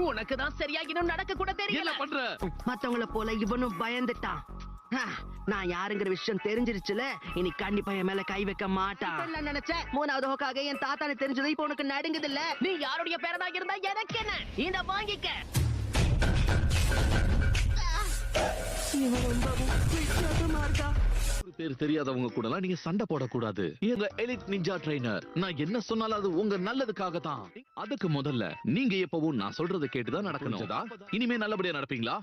உனக்கு தான் சரியா இன்னும் நடக்க கூட தெரியல. பண்ற மத்தவங்கள போல இவனும் பயந்துட்டான். நான் யாருங்கிற விஷயம் தெரிஞ்சிருச்சுல, இனி கண்டிப்பா என் மேல கை வைக்க மாட்டான் நினைச்சேன். மூணாவது ஹோக்காக என் தாத்தானு தெரிஞ்சது இப்ப உனக்கு நடுங்குது இல்ல? நீ யாருடைய பேரனா இருந்தா எனக்கு என்ன? இந்த வாங்கிக்க. இவன் ரொம்பவும் வித்தியாசமா இருக்கா. பேர் தெரியாதவங்க கூட நீங்க சண்டை போடக்கூடாது. எங்க எலிட் நிஞ்சா ட்ரெய்னர், நான் என்ன சொன்னாலும் அது உங்க நல்லதுக்காக தான். அதுக்கு முதல்ல நீங்க எப்பவும் நான் சொல்றதை கேட்டுதான் நடக்கணும். இனிமே நல்லபடியா நடப்பீங்களா?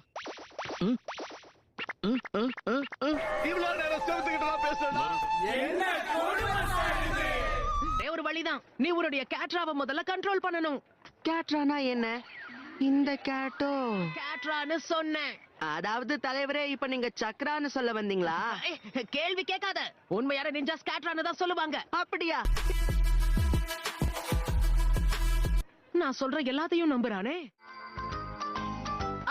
இவ்வளவு நேரம் சேர்த்துக்கிட்டு பேசுறேன். ஒரு வழிதான். நீ உன்னுடைய கேட்ராவை முதல்ல கண்ட்ரோல் பண்ணணும். கேட்ரானா என்ன? இந்த கேட்டோ கேட்ரான்னு சொன்னேன். அதாவது தலைவரே, இப்ப நீங்க சக்கரான்னு சொல்ல வந்தீங்களா? கேள்வி கேட்காத. உண்மையான நிஞ்சாஸ் கேட்ரான்னு தான் சொல்லுவாங்க. அப்படியா? நான் சொல்ற எல்லாத்தையும் நம்புறானே.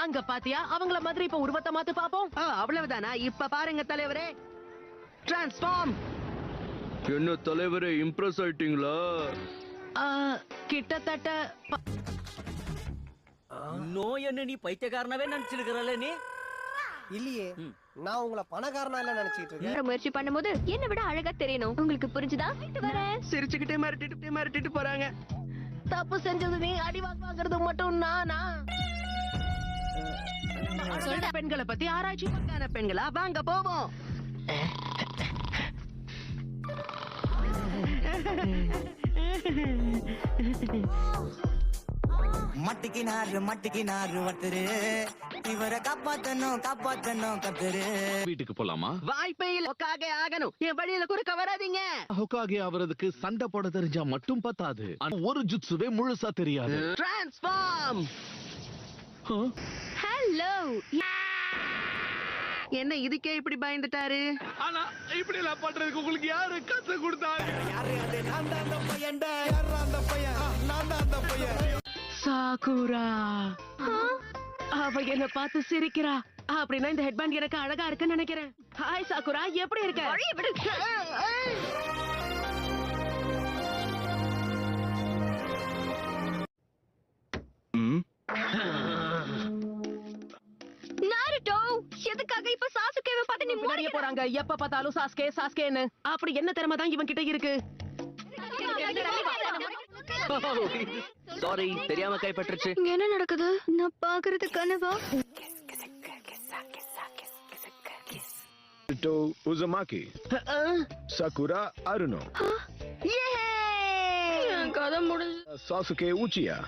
அங்க பாத்தியா, அவங்கள மாதிரி இப்ப உருவத்தை மாத்து பாப்போம். அவ்வளவுதானா? இப்ப பாருங்க தலைவரே, டிரான்ஸ்ஃபார்ம். என்ன தலைவரே, இம்ப்ரெஸ் ஆயிட்டீங்களா? கிட்டத்தட்ட. நோய் என்ன, நீ பைத்தியக்காரனவே நினைச்சிருக்கிறல்ல நீ? இல்லையே, நான் உங்களை பணக்காரனா இல்ல நினைச்சிட்டு இருக்கேன். முயற்சி பண்ணும்போது என்னை விட அழகா தெரியணும். உங்களுக்கு புரிஞ்சுதா? சிரிச்சுக்கிட்டே மிரட்டிட்டு போறாங்க. தப்பு செஞ்சது நீ, அடி வாங்குறது மட்டும் நானா? பெண்களை பத்தி ஆராய்ச்சி பண்ண பெண்களா? வாங்க போவோம். மட்டிக்கினாரு ஒருத்தரு, இவரை காப்பாத்தணும் கத்துரு. வீட்டுக்கு போலாமா? வாய்ப்பே இல்ல. ஹோக்காகே ஆகணும். என் வழியில குறுக்க வராதீங்க. ஹோக்காகே அவரதுக்கு சண்டை போட தெரிஞ்சா மட்டும் பத்தாது, ஒரு ஜுட்சுவே முழுசா தெரியாது. டிரான்ஸ்ஃபார்ம். ஹலோ. என்ன இதுக்கே இப்படி பயந்துட்டாரு? ஆனா இப்படி எல்லாம் பண்றதுக்கு உங்களுக்கு யாரு கத்து கொடுத்தாங்க? சாகுரா. அவ என்ன பார்த்து சிரிக்கிறா. அப்படின்னா இந்த ஹெட்பேண்ட் எனக்கு அழகா இருக்குன்னு நினைக்கிறேன். ஹாய் சாகுரா, எப்படி இருக்க? நாருட்டோ, எதுக்காக இப்ப சாசுகேவை பார்த்து நீ முன்னாடியே போறாங்க? எப்ப பார்த்தாலும் சாஸ்கே சாஸ்கேன்னு. அப்படி என்ன திறமை தான் இவன் கிட்ட இருக்கு? சாரி, தெரியாம கைப்பற்றுச்சு. இங்க என்ன நடக்குது? நான் பாக்குறது கனவா? உசமாக்கி, சகுரா அருணோ, கதை முடிஞ்சு. சாசுகே உச்சியா.